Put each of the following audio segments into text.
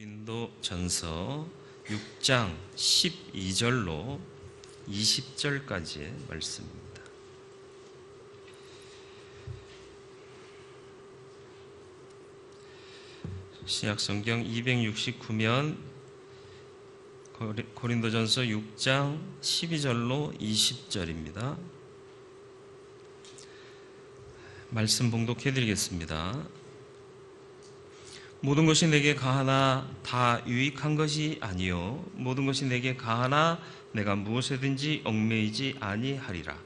고린도전서 6장 12절로 20절까지의 말씀입니다. 신약성경 269면 고린도전서 6장 12절로 20절입니다. 말씀 봉독해 드리겠습니다. 모든 것이 내게 가하나 다 유익한 것이 아니요 모든 것이 내게 가하나 내가 무엇에든지 얽매이지 아니하리라.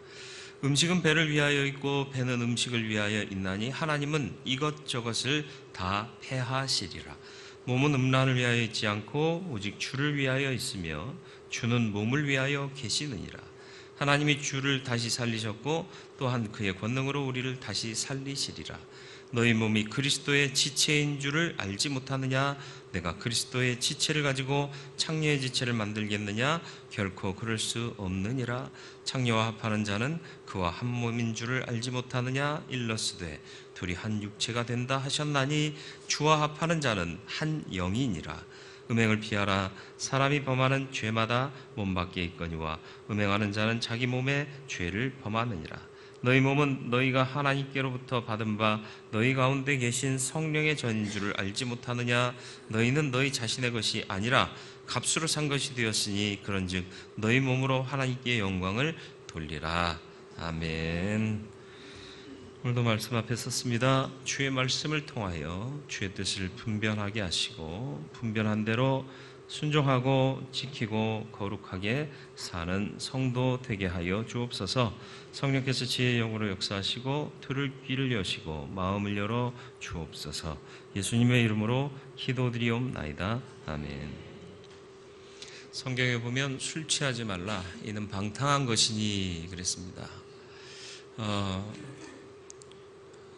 음식은 배를 위하여 있고 배는 음식을 위하여 있나니 하나님은 이것저것을 다 패하시리라. 몸은 음란을 위하여 있지 않고 오직 주를 위하여 있으며 주는 몸을 위하여 계시느니라. 하나님이 주를 다시 살리셨고 또한 그의 권능으로 우리를 다시 살리시리라. 너희 몸이 그리스도의 지체인 줄을 알지 못하느냐? 내가 그리스도의 지체를 가지고 창녀의 지체를 만들겠느냐? 결코 그럴 수 없느니라. 창녀와 합하는 자는 그와 한 몸인 줄을 알지 못하느냐? 일러스되 둘이 한 육체가 된다 하셨나니 주와 합하는 자는 한 영이니라. 음행을 피하라. 사람이 범하는 죄마다 몸 밖에 있거니와 음행하는 자는 자기 몸에 죄를 범하느니라. 너희 몸은 너희가 하나님께로부터 받은 바 너희 가운데 계신 성령의 전인 줄을 알지 못하느냐? 너희는 너희 자신의 것이 아니라 값으로 산 것이 되었으니 그런즉 너희 몸으로 하나님께 영광을 돌리라. 아멘. 오늘도 말씀 앞에 섰습니다. 주의 말씀을 통하여 주의 뜻을 분별하게 하시고 분별한 대로 순종하고 지키고 거룩하게 사는 성도 되게 하여 주옵소서. 성령께서 지혜의 영으로 역사하시고 귀를 여시고 마음을 열어 주옵소서. 예수님의 이름으로 기도드리옵나이다. 아멘. 성경에 보면 술 취하지 말라 이는 방탕한 것이니 그랬습니다.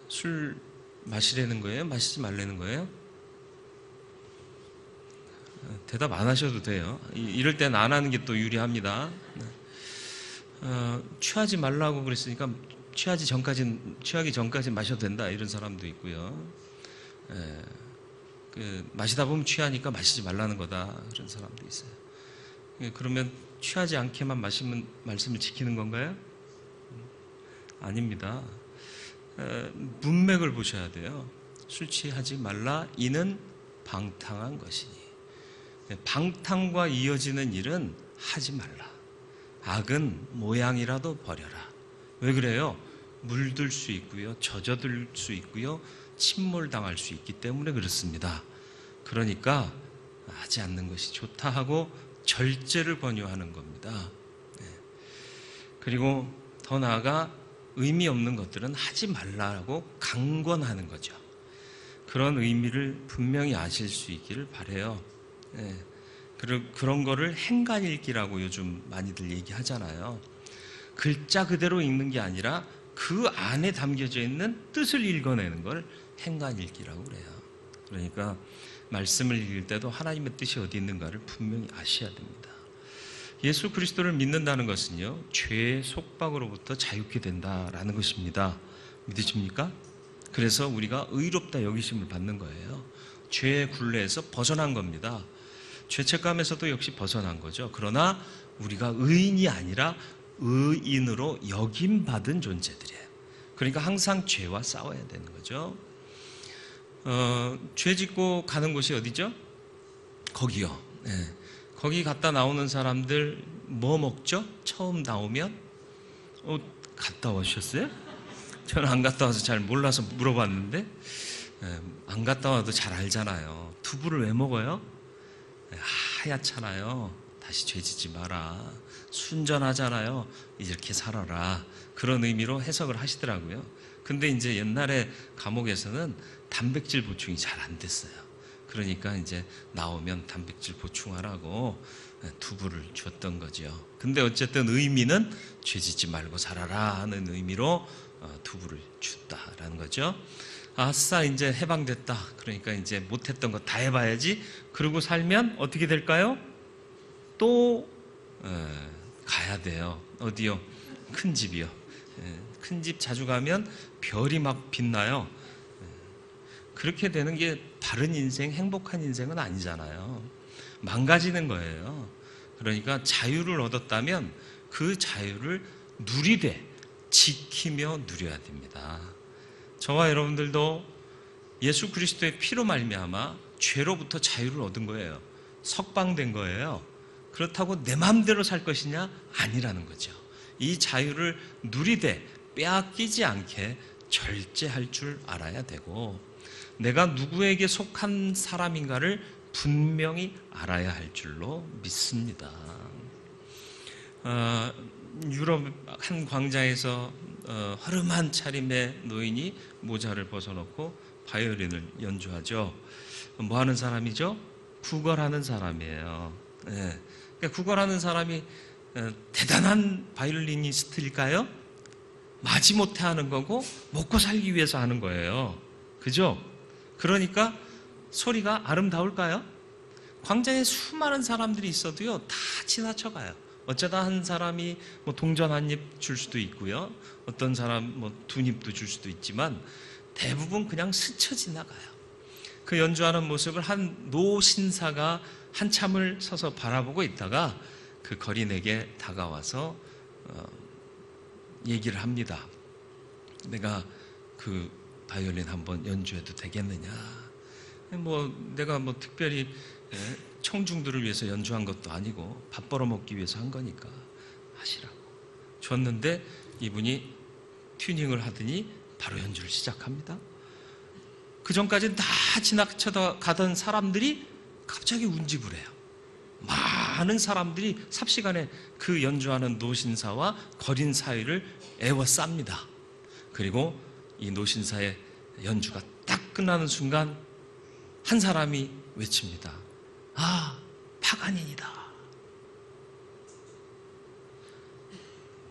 술 마시라는 거예요? 마시지 말라는 거예요? 대답 안 하셔도 돼요. 이럴 땐 안 하는 게 또 유리합니다. 취하지 말라고 그랬으니까 취하기 전까지 마셔도 된다 이런 사람도 있고요. 마시다 보면 취하니까 마시지 말라는 거다 그런 사람도 있어요. 그러면 취하지 않게만 마시면 말씀을 지키는 건가요? 아닙니다. 문맥을 보셔야 돼요. 술 취하지 말라 이는 방탕한 것이니. 방탕과 이어지는 일은 하지 말라. 악은 모양이라도 버려라. 왜 그래요? 물들 수 있고요, 젖어들 수 있고요, 침몰당할 수 있기 때문에 그렇습니다. 그러니까 하지 않는 것이 좋다 하고 절제를 권유하는 겁니다. 그리고 더 나아가 의미 없는 것들은 하지 말라고 강권하는 거죠. 그런 의미를 분명히 아실 수 있기를 바라요. 그런 거를 행간읽기라고 요즘 많이들 얘기하잖아요. 글자 그대로 읽는 게 아니라 그 안에 담겨져 있는 뜻을 읽어내는 걸 행간읽기라고 그래요. 그러니까 말씀을 읽을 때도 하나님의 뜻이 어디 있는가를 분명히 아셔야 됩니다. 예수 그리스도를 믿는다는 것은요, 죄의 속박으로부터 자유케 된다라는 것입니다. 믿으십니까? 그래서 우리가 의롭다 여기심을 받는 거예요. 죄의 굴레에서 벗어난 겁니다. 죄책감에서도 역시 벗어난 거죠. 그러나 우리가 의인이 아니라 의인으로 여김받은 존재들이에요. 그러니까 항상 죄와 싸워야 되는 거죠. 죄 짓고 가는 곳이 어디죠? 거기요. 거기 갔다 나오는 사람들 뭐 먹죠? 처음 나오면? 갔다 오셨어요? 저는 안 갔다 와서 잘 몰라서 물어봤는데 안 갔다 와도 잘 알잖아요. 두부를 왜 먹어요? 하얗잖아요. 다시 죄 짓지 마라. 순전하잖아요. 이렇게 살아라. 그런 의미로 해석을 하시더라고요. 근데 이제 옛날에 감옥에서는 단백질 보충이 잘 안 됐어요. 그러니까 이제 나오면 단백질 보충하라고 두부를 줬던 거죠. 근데 어쨌든 의미는 죄 짓지 말고 살아라 하는 의미로 두부를 줬다라는 거죠. 아싸 이제 해방됐다. 그러니까 이제 못했던 거 다 해봐야지. 그러고 살면 어떻게 될까요? 또 가야 돼요. 어디요? 큰 집이요. 큰 집 자주 가면 별이 막 빛나요. 그렇게 되는 게 바른 인생, 행복한 인생은 아니잖아요. 망가지는 거예요. 그러니까 자유를 얻었다면 그 자유를 누리되 지키며 누려야 됩니다. 저와 여러분들도 예수 그리스도의 피로 말미암아 죄로부터 자유를 얻은 거예요. 석방된 거예요. 그렇다고 내 마음대로 살 것이냐? 아니라는 거죠. 이 자유를 누리되 빼앗기지 않게 절제할 줄 알아야 되고, 내가 누구에게 속한 사람인가를 분명히 알아야 할 줄로 믿습니다. 유럽 한 광장에서 허름한 차림의 노인이 모자를 벗어놓고 바이올린을 연주하죠. 뭐 하는 사람이죠? 구걸하는 사람이에요. 네. 그러니까 구걸하는 사람이 대단한 바이올리니스트일까요? 마지못해 하는 거고 먹고 살기 위해서 하는 거예요. 그죠? 그러니까 소리가 아름다울까요? 광장에 수많은 사람들이 있어도요, 다 지나쳐가요. 어쩌다 한 사람이 뭐 동전 한 입 줄 수도 있고요, 어떤 사람 뭐 두 입도 줄 수도 있지만 대부분 그냥 스쳐 지나가요. 그 연주하는 모습을 한 노신사가 한참을 서서 바라보고 있다가 그 거린에게 다가와서 얘기를 합니다. 내가 그 바이올린 한번 연주해도 되겠느냐? 뭐 내가 뭐 특별히 청중들을 위해서 연주한 것도 아니고 밥 벌어먹기 위해서 한 거니까 하시라고 줬는데, 이분이 튜닝을 하더니 바로 연주를 시작합니다. 그 전까지는 다 지나쳐 가던 사람들이 갑자기 운집을 해요. 많은 사람들이 삽시간에 그 연주하는 노신사와 거린 사이를 에워쌉니다. 그리고 이 노신사의 연주가 딱 끝나는 순간 한 사람이 외칩니다. 아, 파가니니다.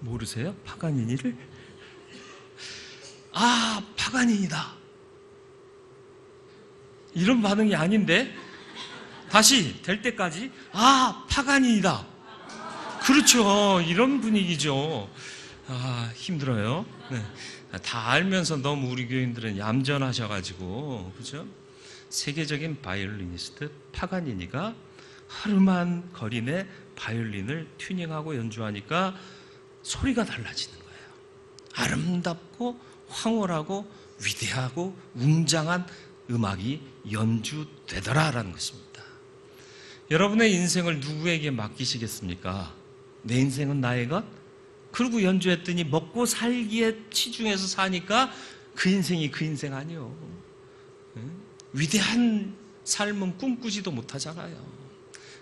모르세요? 파가니니를? 아, 파가니니다. 이런 반응이 아닌데, 다시 될 때까지 아, 파가니니다. 그렇죠. 이런 분위기죠. 아, 힘들어요. 네. 다 알면서 너무 우리 교인들은 얌전하셔가지고, 그죠? 세계적인 바이올리니스트 파가니니가 허름한 거린의 바이올린을 튜닝하고 연주하니까 소리가 달라지는 거예요. 아름답고 황홀하고 위대하고 웅장한 음악이 연주되더라라는 것입니다. 여러분의 인생을 누구에게 맡기시겠습니까? 내 인생은 나의 것? 그리고 연주했더니 먹고 살기에 치중해서 사니까 그 인생이 그 인생 아니요. 위대한 삶은 꿈꾸지도 못하잖아요.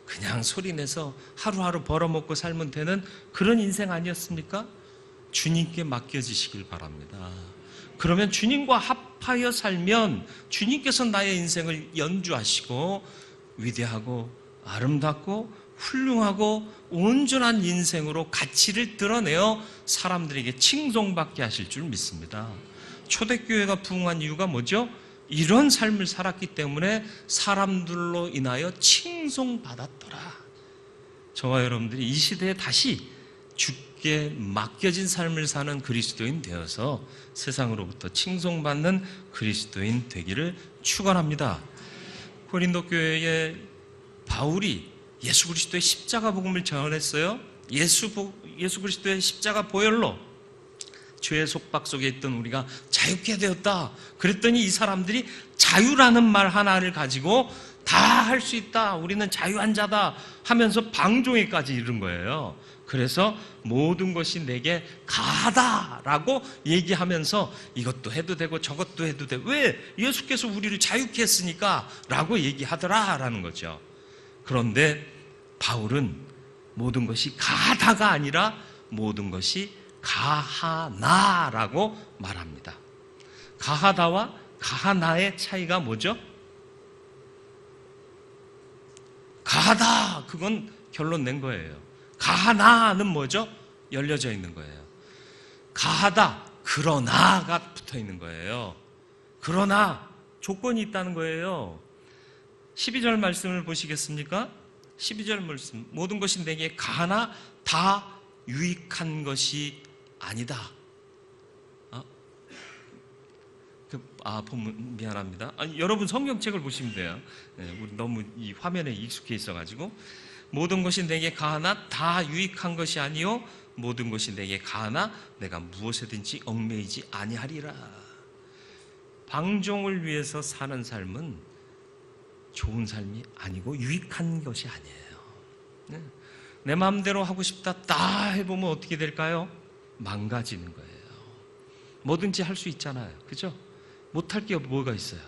그냥 소리내서 하루하루 벌어먹고 살면 되는 그런 인생 아니었습니까? 주님께 맡겨지시길 바랍니다. 그러면 주님과 합하여 살면 주님께서 나의 인생을 연주하시고 위대하고 아름답고 훌륭하고 온전한 인생으로 가치를 드러내어 사람들에게 칭송받게 하실 줄 믿습니다. 초대교회가 부흥한 이유가 뭐죠? 이런 삶을 살았기 때문에 사람들로 인하여 칭송받았더라. 저와 여러분들이 이 시대에 다시 주께 맡겨진 삶을 사는 그리스도인 되어서 세상으로부터 칭송받는 그리스도인 되기를 축원합니다. 고린도 교회에 바울이 예수 그리스도의 십자가 복음을 전했어요. 예수 그리스도의 십자가 보혈로 죄의 속박 속에 있던 우리가 자유케 되었다. 그랬더니 이 사람들이 자유라는 말 하나를 가지고 다 할 수 있다, 우리는 자유한 자다 하면서 방종에까지 이른 거예요. 그래서 모든 것이 내게 가하다라고 얘기하면서 이것도 해도 되고 저것도 해도 돼. 왜? 예수께서 우리를 자유케 했으니까 라고 얘기하더라라는 거죠. 그런데 바울은 모든 것이 가하다가 아니라 모든 것이 가하나라고 말합니다. 가하다와 가하나의 차이가 뭐죠? 가하다, 그건 결론 낸 거예요. 가하나는 뭐죠? 열려져 있는 거예요. 가하다, 그러나가 붙어 있는 거예요. 그러나 조건이 있다는 거예요. 12절 말씀을 보시겠습니까? 12절 말씀, 모든 것이 내게 가하나 다 유익한 것이 아니다. 본문 미안합니다. 아니, 여러분 성경책을 보시면 돼요. 우리 너무 이 화면에 익숙해 있어가지고. 모든 것이 내게 가하나 다 유익한 것이 아니요 모든 것이 내게 가하나 내가 무엇에든지 얽매이지 아니하리라. 방종을 위해서 사는 삶은 좋은 삶이 아니고 유익한 것이 아니에요. 내 마음대로 하고 싶다 다 해보면 어떻게 될까요? 망가지는 거예요. 뭐든지 할 수 있잖아요. 그죠? 못할 게 뭐가 있어요.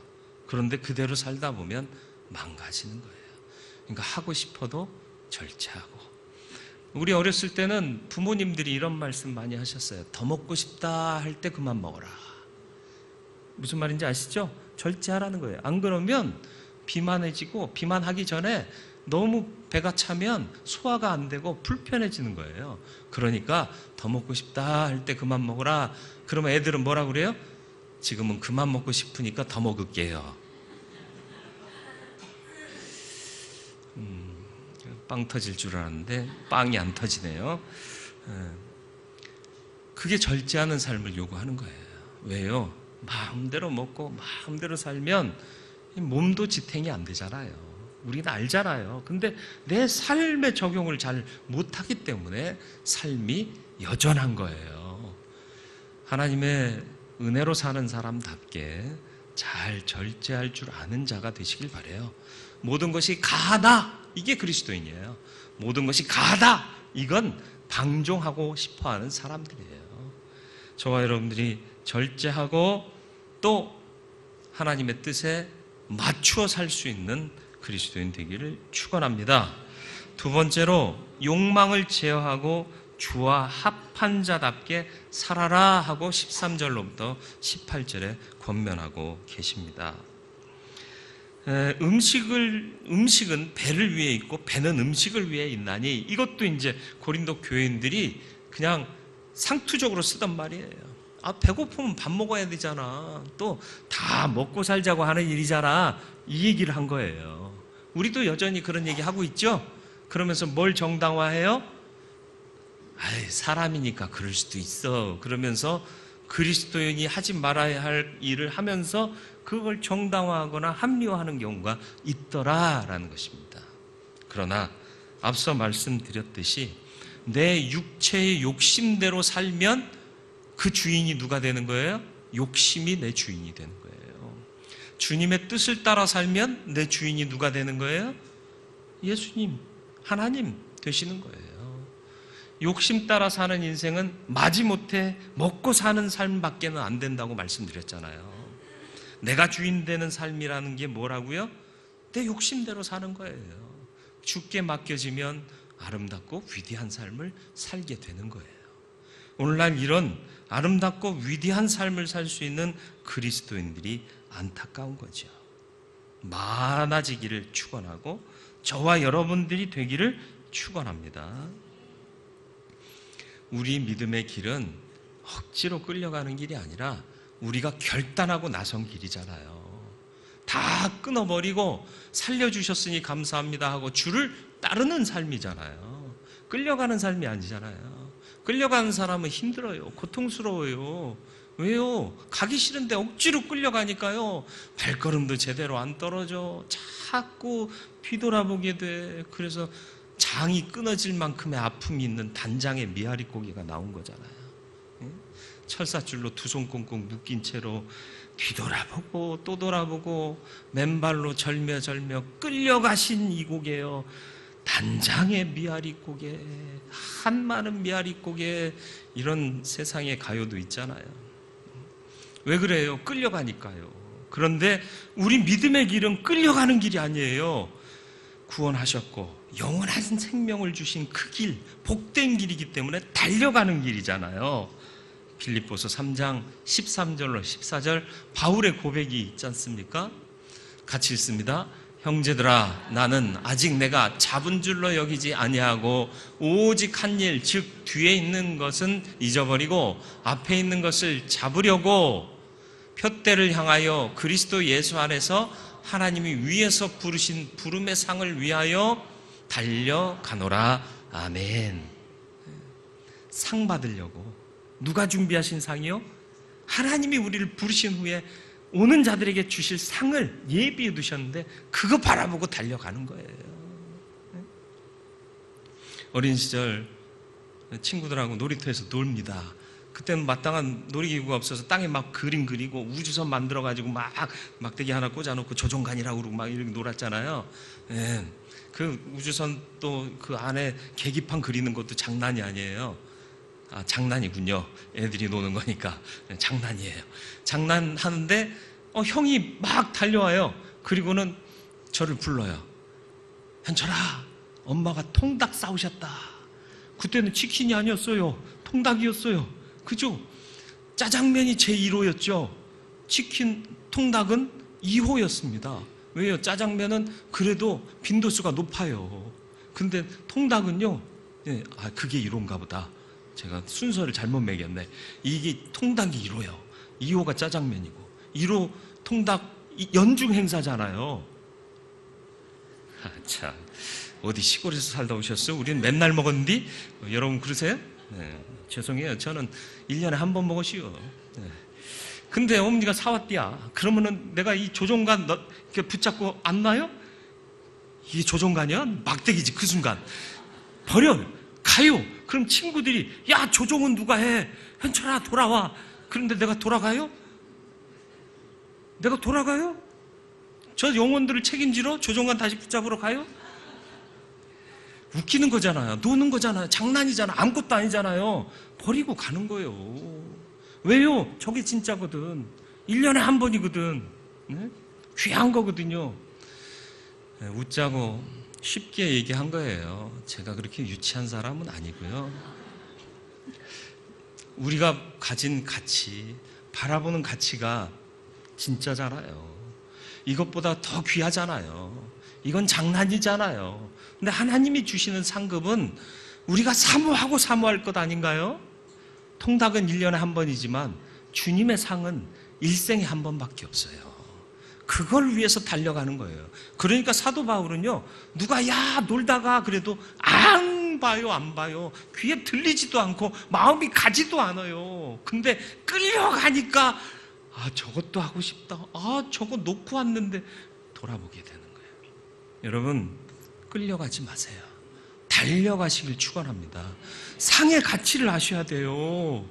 그런데 그대로 살다 보면 망가지는 거예요. 그러니까 하고 싶어도 절제하고. 우리 어렸을 때는 부모님들이 이런 말씀 많이 하셨어요. 더 먹고 싶다 할 때 그만 먹어라. 무슨 말인지 아시죠? 절제하라는 거예요. 안 그러면 비만해지고, 비만하기 전에 너무 배가 차면 소화가 안 되고 불편해지는 거예요. 그러니까 더 먹고 싶다 할 때 그만 먹어라. 그러면 애들은 뭐라 그래요? 지금은 그만 먹고 싶으니까 더 먹을게요. 빵 터질 줄 알았는데 빵이 안 터지네요. 그게 절제하는 삶을 요구하는 거예요. 왜요? 마음대로 먹고 마음대로 살면 몸도 지탱이 안 되잖아요. 우리는 알잖아요. 근데 내 삶에 적용을 잘 못하기 때문에 삶이 여전한 거예요. 하나님의 은혜로 사는 사람답게 잘 절제할 줄 아는 자가 되시길 바라요. 모든 것이 가하다, 이게 그리스도인이에요. 모든 것이 가하다, 이건 방종하고 싶어하는 사람들이에요. 저와 여러분들이 절제하고 또 하나님의 뜻에 맞추어 살 수 있는 그리스도인 되기를 축원합니다. 두 번째로 욕망을 제어하고 주와 합한 자답게 살아라 하고 13절로부터 18절에 권면하고 계십니다. 음식은 배를 위해 있고 배는 음식을 위해 있나니, 이것도 이제 고린도 교인들이 그냥 상투적으로 쓰던 말이에요. 배고프면 밥 먹어야 되잖아. 또 다 먹고 살자고 하는 일이잖아. 이 얘기를 한 거예요. 우리도 여전히 그런 얘기 하고 있죠. 그러면서 뭘 정당화해요? 사람이니까 그럴 수도 있어. 그러면서 그리스도인이 하지 말아야 할 일을 하면서 그걸 정당화하거나 합리화하는 경우가 있더라라는 것입니다. 그러나 앞서 말씀드렸듯이 내 육체의 욕심대로 살면 그 주인이 누가 되는 거예요? 욕심이 내 주인이 되는 거예요. 주님의 뜻을 따라 살면 내 주인이 누가 되는 거예요? 예수님, 하나님 되시는 거예요. 욕심 따라 사는 인생은 마지못해 먹고 사는 삶밖에는 안 된다고 말씀드렸잖아요. 내가 주인 되는 삶이라는 게 뭐라고요? 내 욕심대로 사는 거예요. 주께 맡겨지면 아름답고 위대한 삶을 살게 되는 거예요. 오늘날 이런 아름답고 위대한 삶을 살 수 있는 그리스도인들이 안타까운 거죠. 많아지기를 축원하고 저와 여러분들이 되기를 축원합니다. 우리 믿음의 길은 억지로 끌려가는 길이 아니라 우리가 결단하고 나선 길이잖아요. 다 끊어버리고 살려주셨으니 감사합니다 하고 주를 따르는 삶이잖아요. 끌려가는 삶이 아니잖아요. 끌려가는 사람은 힘들어요. 고통스러워요. 왜요? 가기 싫은데 억지로 끌려가니까요. 발걸음도 제대로 안 떨어져. 자꾸 뒤돌아보게 돼. 그래서 장이 끊어질 만큼의 아픔이 있는 단장의 미아리 고기가 나온 거잖아요. 철사줄로 두 손 꽁꽁 묶인 채로 뒤돌아보고 또 돌아보고 맨발로 절며 끌려가신 이 고개요. 단장의 미아리 고개, 한많은 미아리 고개, 이런 세상의 가요도 있잖아요. 왜 그래요? 끌려가니까요. 그런데 우리 믿음의 길은 끌려가는 길이 아니에요. 구원하셨고 영원한 생명을 주신 그 길, 복된 길이기 때문에 달려가는 길이잖아요. 빌립보서 3장 13절로 14절 바울의 고백이 있지 않습니까? 같이 읽습니다. 형제들아, 나는 아직 내가 잡은 줄로 여기지 아니하고 오직 한 일, 즉 뒤에 있는 것은 잊어버리고 앞에 있는 것을 잡으려고 표대를 향하여 그리스도 예수 안에서 하나님이 위에서 부르신 부름의 상을 위하여 달려가노라. 아멘. 상 받으려고. 누가 준비하신 상이요? 하나님이 우리를 부르신 후에 오는 자들에게 주실 상을 예비해 두셨는데 그거 바라보고 달려가는 거예요. 어린 시절 친구들하고 놀이터에서 놀니다. 그때는 마땅한 놀이기구가 없어서 땅에 막 그림 그리고 우주선 만들어가지고 막 막대기 하나 꽂아놓고 조종간이라고 그러고 막 이렇게 놀았잖아요. 예. 그 우주선 또 그 안에 계기판 그리는 것도 장난이 아니에요. 아, 장난이군요. 애들이 노는 거니까. 네, 장난이에요. 장난하는데 형이 막 달려와요. 그리고는 저를 불러요. 현철아, 엄마가 통닭 싸우셨다. 그때는 치킨이 아니었어요. 통닭이었어요. 그죠? 짜장면이 제 1호였죠. 치킨, 통닭은 2호였습니다. 왜요? 짜장면은 그래도 빈도수가 높아요. 근데 통닭은요, 그게 1호인가 보다. 제가 순서를 잘못 매겼네. 이게 통닭이 1호요. 2호가 짜장면이고 1호 통닭 연중 행사잖아요. 참, 어디 시골에서 살다 오셨어요? 우리는 맨날 먹었는데 여러분 그러세요? 네, 죄송해요. 저는 1년에 한 번 먹으시오. 네. 근데 어머니가 사왔디야. 그러면은 내가 이 조종간 이렇게 붙잡고 안 놔요? 이게 조종간이야? 막대기지. 그 순간 버려요. 가요. 그럼 친구들이 야, 조종은 누가 해? 현철아, 돌아와. 그런데 내가 돌아가요? 내가 돌아가요? 저 영혼들을 책임지러 조종관 다시 붙잡으러 가요? 웃기는 거잖아요. 노는 거잖아요. 장난이잖아. 아무것도 아니잖아요. 버리고 가는 거예요. 왜요? 저게 진짜거든. 1년에 한 번이거든. 네? 귀한 거거든요. 네, 웃자고 쉽게 얘기한 거예요. 제가 그렇게 유치한 사람은 아니고요. 우리가 가진 가치, 바라보는 가치가 진짜잖아요. 이것보다 더 귀하잖아요. 이건 장난이잖아요. 근데 하나님이 주시는 상급은 우리가 사모하고 사모할 것 아닌가요? 통닭은 1년에 한 번이지만 주님의 상은 일생에 한 번밖에 없어요. 그걸 위해서 달려가는 거예요. 그러니까 사도 바울은요, 누가 야 놀다가 그래도 안 봐요, 안 봐요. 귀에 들리지도 않고 마음이 가지도 않아요. 근데 끌려가니까 아, 저것도 하고 싶다. 아, 저거 놓고 왔는데 돌아보게 되는 거예요. 여러분, 끌려가지 마세요. 달려가시길 축원합니다. 상의 가치를 아셔야 돼요.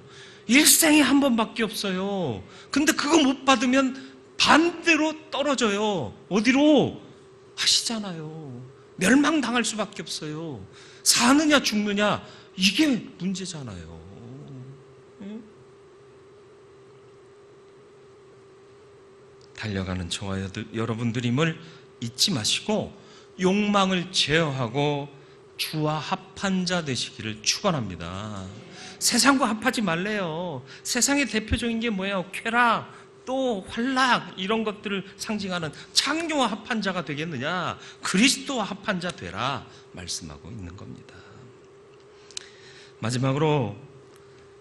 일생에 한 번밖에 없어요. 근데 그거 못 받으면 반대로 떨어져요. 어디로? 하시잖아요. 멸망당할 수밖에 없어요. 사느냐 죽느냐 이게 문제잖아요. 달려가는 저와 여러분들임을 잊지 마시고 욕망을 제어하고 주와 합한 자 되시기를 축원합니다. 세상과 합하지 말래요. 세상의 대표적인 게 뭐예요? 쾌락, 또 환락 이런 것들을 상징하는 창조와 합한 자가 되겠느냐? 그리스도와 합한 자 되라 말씀하고 있는 겁니다. 마지막으로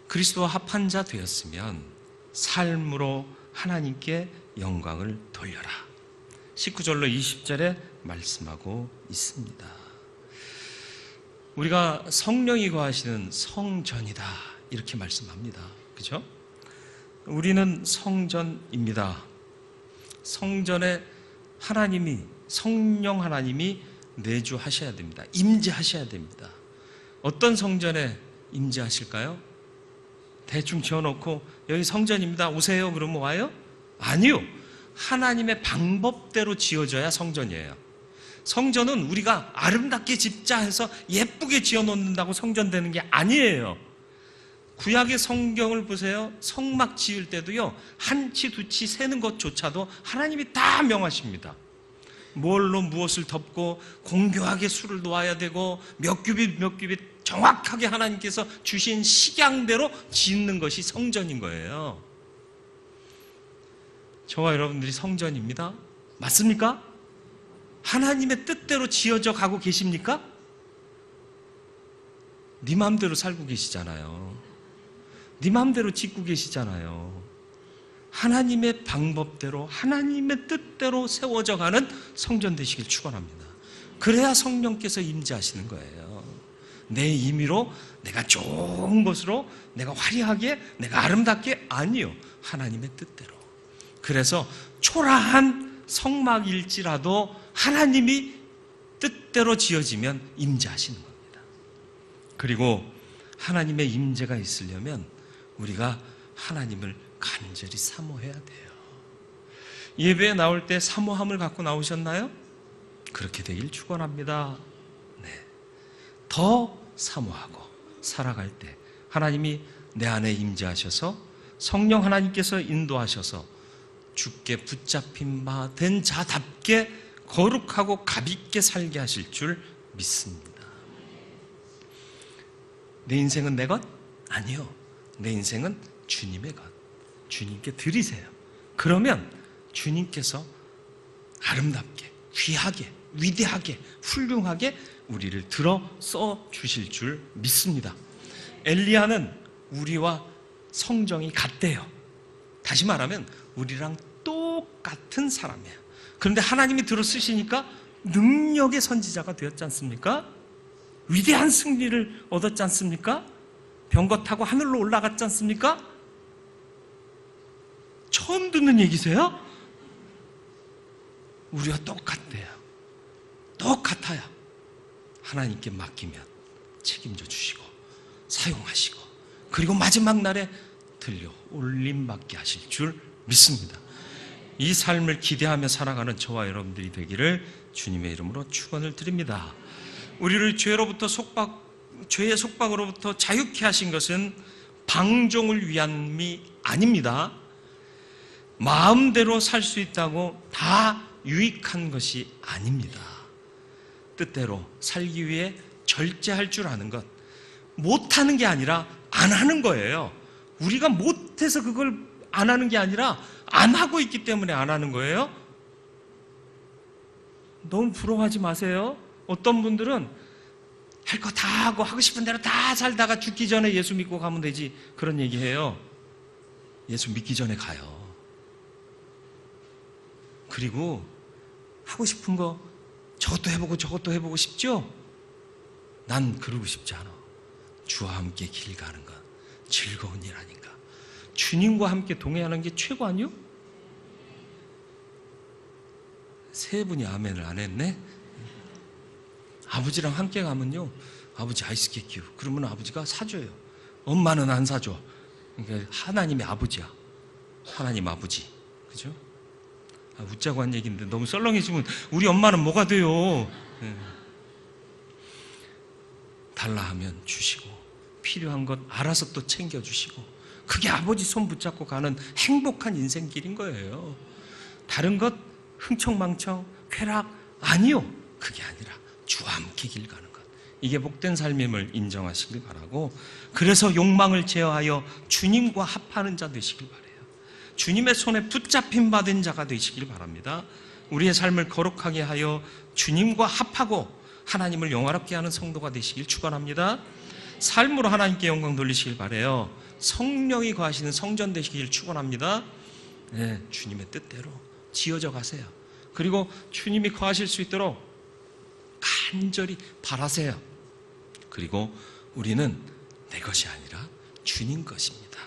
그리스도와 합한 자 되었으면 삶으로 하나님께 영광을 돌려라. 19절로 20절에 말씀하고 있습니다. 우리가 성령이 거하시는 성전이다 이렇게 말씀합니다. 그렇죠? 우리는 성전입니다. 성전에 하나님이, 성령 하나님이 내주하셔야 됩니다. 임재하셔야 됩니다. 어떤 성전에 임재하실까요? 대충 지어놓고 여기 성전입니다. 오세요. 그러면 와요? 아니요. 하나님의 방법대로 지어져야 성전이에요. 성전은 우리가 아름답게 짓자 해서 예쁘게 지어놓는다고 성전 되는 게 아니에요. 구약의 성경을 보세요. 성막 지을 때도요, 한치 두치 세는 것조차도 하나님이 다 명하십니다. 뭘로 무엇을 덮고 공교하게 수를 놓아야 되고 몇 규빗 몇 규빗 정확하게 하나님께서 주신 식양대로 짓는 것이 성전인 거예요. 저와 여러분들이 성전입니다. 맞습니까? 하나님의 뜻대로 지어져 가고 계십니까? 네 마음대로 살고 계시잖아요. 네 마음대로 짓고 계시잖아요. 하나님의 방법대로 하나님의 뜻대로 세워져 가는 성전 되시길 축원합니다. 그래야 성령께서 임재하시는 거예요. 내 임의로 내가 좋은 것으로 내가 화려하게 내가 아름답게 아니요. 하나님의 뜻대로. 그래서 초라한 성막일지라도 하나님이 뜻대로 지어지면 임재하시는 겁니다. 그리고 하나님의 임재가 있으려면 우리가 하나님을 간절히 사모해야 돼요. 예배에 나올 때 사모함을 갖고 나오셨나요? 그렇게 되길 축원합니다. 네. 더 사모하고 살아갈 때 하나님이 내 안에 임재하셔서 성령 하나님께서 인도하셔서 주께 붙잡힌 바 된 자답게 거룩하고 값있게 살게 하실 줄 믿습니다. 내 인생은 내 것? 아니요. 내 인생은 주님의 것. 주님께 드리세요. 그러면 주님께서 아름답게, 귀하게, 위대하게, 훌륭하게 우리를 들어 써 주실 줄 믿습니다. 엘리야는 우리와 성정이 같대요. 다시 말하면 우리랑 똑같은 사람이에요. 그런데 하나님이 들어 쓰시니까 능력의 선지자가 되었지 않습니까? 위대한 승리를 얻었지 않습니까? 병거 타고 하늘로 올라갔지 않습니까? 처음 듣는 얘기세요? 우리와 똑같대요. 똑같아요. 하나님께 맡기면 책임져 주시고 사용하시고 그리고 마지막 날에 들려 올림받게 하실 줄 믿습니다. 이 삶을 기대하며 살아가는 저와 여러분들이 되기를 주님의 이름으로 축원을 드립니다. 우리를 죄의 속박으로부터 자유케 하신 것은 방종을 위함이 아닙니다. 마음대로 살 수 있다고 다 유익한 것이 아닙니다. 뜻대로 살기 위해 절제할 줄 아는 것, 못하는 게 아니라 안 하는 거예요. 우리가 못해서 그걸 안 하는 게 아니라 안 하고 있기 때문에 안 하는 거예요. 너무 부러워하지 마세요. 어떤 분들은 할 거 다 하고 하고 싶은 대로 다 살다가 죽기 전에 예수 믿고 가면 되지, 그런 얘기해요. 예수 믿기 전에 가요. 그리고 하고 싶은 거 저것도 해보고 저것도 해보고 싶죠? 난 그러고 싶지 않아. 주와 함께 길 가는 건 즐거운 일 아닌가. 주님과 함께 동행하는 게 최고 아니요? 세 분이 아멘을 안 했네? 아버지랑 함께 가면요, 아버지 아이스케이크, 그러면 아버지가 사줘요. 엄마는 안 사줘. 그러니까 하나님의 아버지야. 하나님 아버지. 그죠? 웃자고 한 얘기인데 너무 썰렁해지면 우리 엄마는 뭐가 돼요? 달라 하면 주시고 필요한 것 알아서 또 챙겨주시고, 그게 아버지 손 붙잡고 가는 행복한 인생길인 거예요. 다른 것 흥청망청 쾌락 아니요. 그게 아니라 주와 함께 길 가는 것, 이게 복된 삶임을 인정하시길 바라고, 그래서 욕망을 제어하여 주님과 합하는 자 되시길 바라요. 주님의 손에 붙잡힌 바 된 자가 되시길 바랍니다. 우리의 삶을 거룩하게 하여 주님과 합하고 하나님을 영화롭게 하는 성도가 되시길 축원합니다. 삶으로 하나님께 영광 돌리시길 바라요. 성령이 거하시는 성전 되시길 축원합니다. 네, 주님의 뜻대로 지어져 가세요. 그리고 주님이 거하실 수 있도록 간절히 바라세요. 그리고 우리는 내 것이 아니라 주님 것입니다.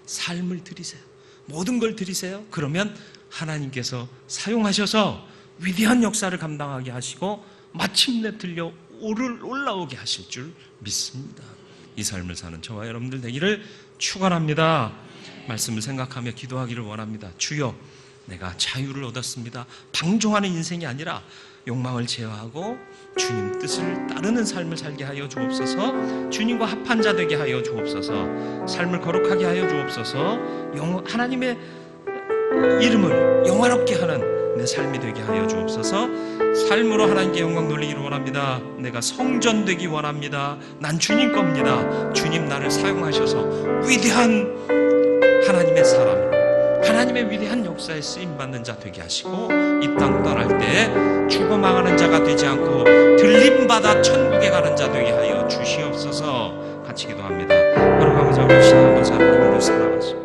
삶을 드리세요. 모든 걸 드리세요. 그러면 하나님께서 사용하셔서 위대한 역사를 감당하게 하시고 마침내 들려 올라오게 하실 줄 믿습니다. 이 삶을 사는 저와 여러분들 되기를 축원합니다. 말씀을 생각하며 기도하기를 원합니다. 주여, 내가 자유를 얻었습니다. 방종하는 인생이 아니라 욕망을 제어하고 주님 뜻을 따르는 삶을 살게 하여 주옵소서. 주님과 합한 자 되게 하여 주옵소서. 삶을 거룩하게 하여 주옵소서. 하나님의 이름을 영화롭게 하는 내 삶이 되게 하여 주옵소서. 삶으로 하나님께 영광 돌리기를 원합니다. 내가 성전 되기 원합니다. 난 주님 겁니다. 주님 나를 사용하셔서 위대한 하나님의 사람, 하나님의 위대한 역사에 쓰임받는 자 되게 하시고, 이 땅 떠날 때 죽어 망하는 자가 되지 않고 들림받아 천국에 가는 자 되게 하여 주시옵소서. 같이 기도합니다. 걸어가면서 우리 신앙 한번 하나님으로 살아가시고